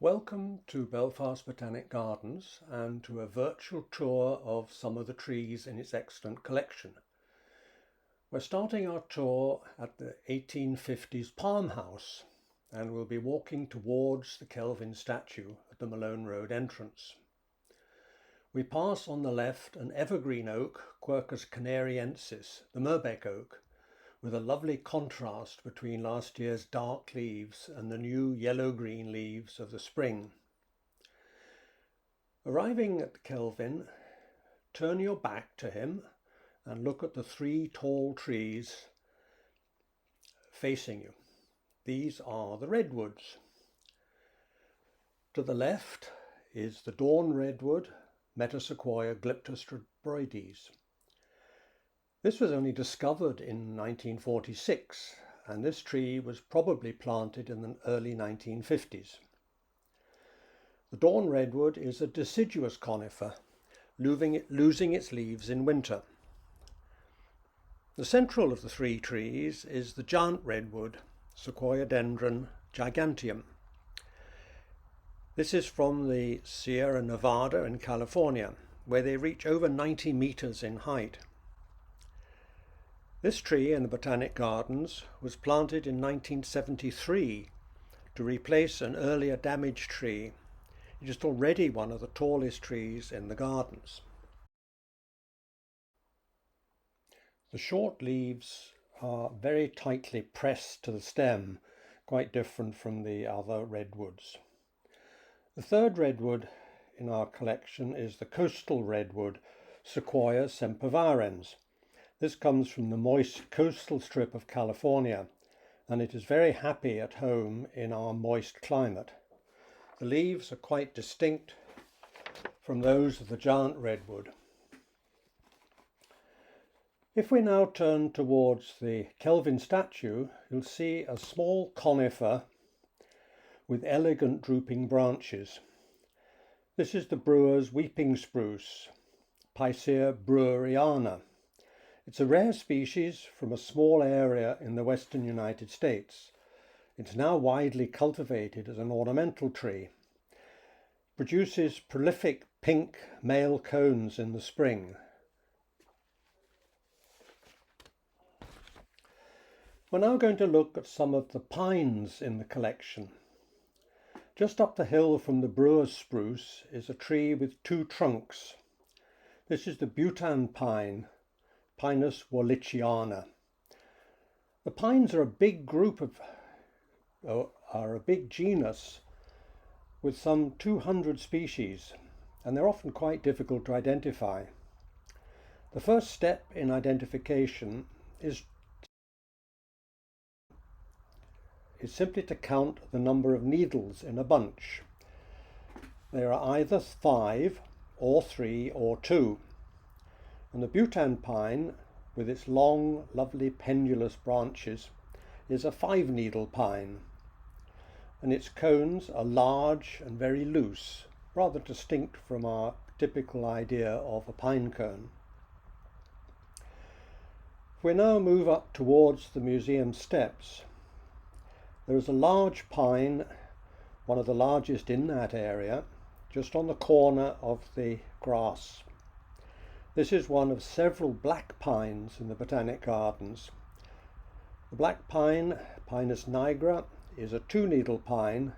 Welcome to Belfast Botanic Gardens and to a virtual tour of some of the trees in its excellent collection. We're starting our tour at the 1850s Palm House and we'll be walking towards the Kelvin statue at the Malone Road entrance. We pass on the left an evergreen oak, Quercus canariensis, the Mirbeck oak, with a lovely contrast between last year's dark leaves and the new yellow-green leaves of the spring. Arriving at the Kelvin, turn your back to him and look at the three tall trees facing you. These are the redwoods. To the left is the dawn redwood, Metasequoia glyptostrebroides. This was only discovered in 1946, and this tree was probably planted in the early 1950s. The dawn redwood is a deciduous conifer, losing its leaves in winter. The central of the three trees is the giant redwood, Sequoiadendron giganteum. This is from the Sierra Nevada in California, where they reach over 90 meters in height. This tree in the Botanic Gardens was planted in 1973 to replace an earlier damaged tree. It is already one of the tallest trees in the gardens. The short leaves are very tightly pressed to the stem, quite different from the other redwoods. The third redwood in our collection is the coastal redwood, Sequoia sempervirens. This comes from the moist coastal strip of California, and it is very happy at home in our moist climate. The leaves are quite distinct from those of the giant redwood. If we now turn towards the Kelvin statue, you'll see a small conifer with elegant drooping branches. This is the brewer's weeping spruce, Picea breweriana. It's a rare species from a small area in the western United States. It's now widely cultivated as an ornamental tree. Produces prolific pink male cones in the spring. We're now going to look at some of the pines in the collection. Just up the hill from the brewer's spruce is a tree with two trunks. This is the Bhutan pine, Pinus wallichiana. The pines are a big genus with some 200 species, and they're often quite difficult to identify. The first step in identification is simply to count the number of needles in a bunch. There are either 5 or 3 or 2. And the Bhutan pine, with its long, lovely pendulous branches, is a 5-needle pine, and its cones are large and very loose, rather distinct from our typical idea of a pine cone. If we now move up towards the museum steps, there is a large pine, one of the largest in that area, just on the corner of the grass. This is one of several black pines in the Botanic Gardens. The black pine, Pinus nigra, is a 2-needle pine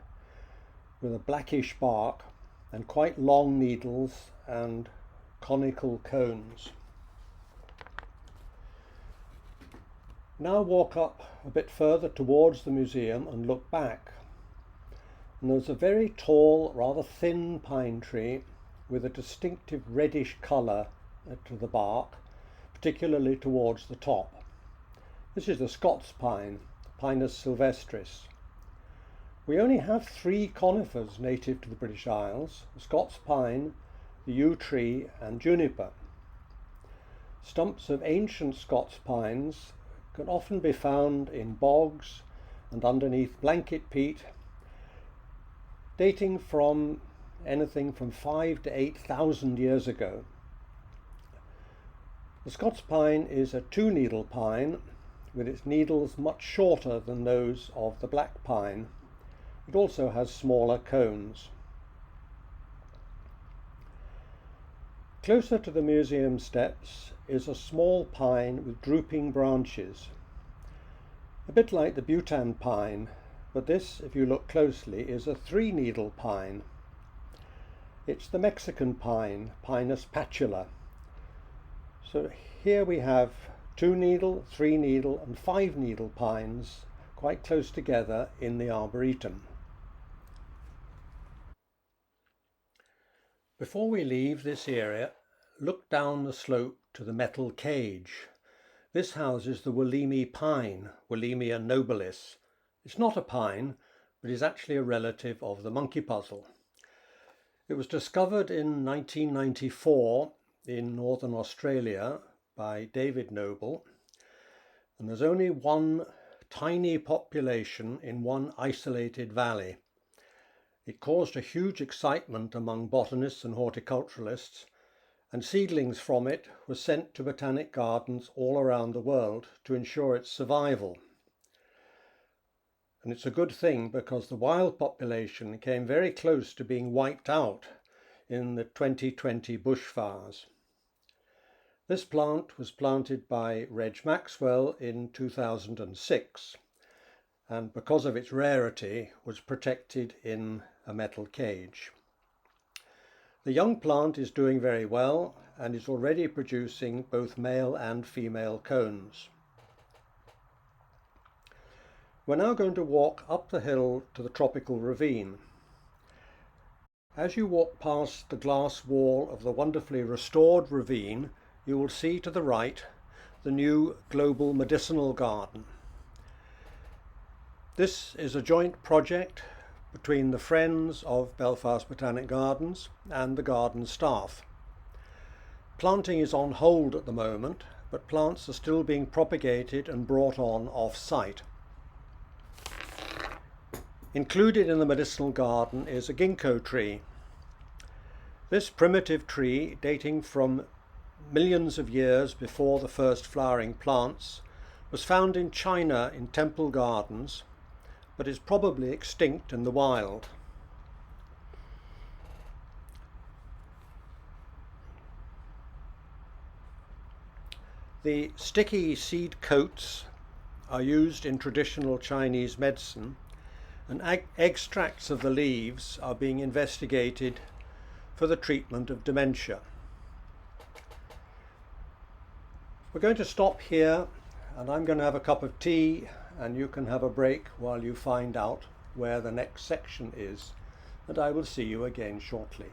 with a blackish bark and quite long needles and conical cones. Now walk up a bit further towards the museum and look back. And there's a very tall, rather thin pine tree with a distinctive reddish colour to the bark, particularly towards the top. This is the Scots pine, Pinus sylvestris. We only have 3 conifers native to the British Isles: the Scots pine, the yew tree and juniper. Stumps of ancient Scots pines can often be found in bogs and underneath blanket peat, dating from anything from 5,000 to 8,000 years ago. The Scots pine is a 2-needle pine with its needles much shorter than those of the black pine, It also has smaller cones. Closer to the museum steps is a small pine with drooping branches, a bit like the Bhutan pine, but this, if you look closely, is a three-needle pine. It's the Mexican pine, Pinus patula. So here we have 2-needle, 3-needle and 5-needle pines quite close together in the Arboretum. Before we leave this area, look down the slope to the metal cage. This houses the Wollemi pine, Wollemia nobilis. It's not a pine, but is actually a relative of the monkey puzzle. It was discovered in 1994 in northern Australia by David Noble, and there's only one tiny population in one isolated valley. It caused a huge excitement among botanists and horticulturalists, and seedlings from it were sent to botanic gardens all around the world to ensure its survival. And it's a good thing, because the wild population came very close to being wiped out in the 2020 bushfires. This plant was planted by Reg Maxwell in 2006, and because of its rarity was protected in a metal cage. The young plant is doing very well and is already producing both male and female cones. We're now going to walk up the hill to the tropical ravine. As you walk past the glass wall of the wonderfully restored ravine, you will see to the right the new Global Medicinal Garden. This is a joint project between the Friends of Belfast Botanic Gardens and the garden staff. Planting is on hold at the moment, but plants are still being propagated and brought on off-site. Included in the medicinal garden is a ginkgo tree. This primitive tree, dating from millions of years before the first flowering plants, was found in China in temple gardens, but is probably extinct in the wild. The sticky seed coats are used in traditional Chinese medicine, and extracts of the leaves are being investigated for the treatment of dementia. We're going to stop here, and I'm going to have a cup of tea, and you can have a break while you find out where the next section is, and I will see you again shortly.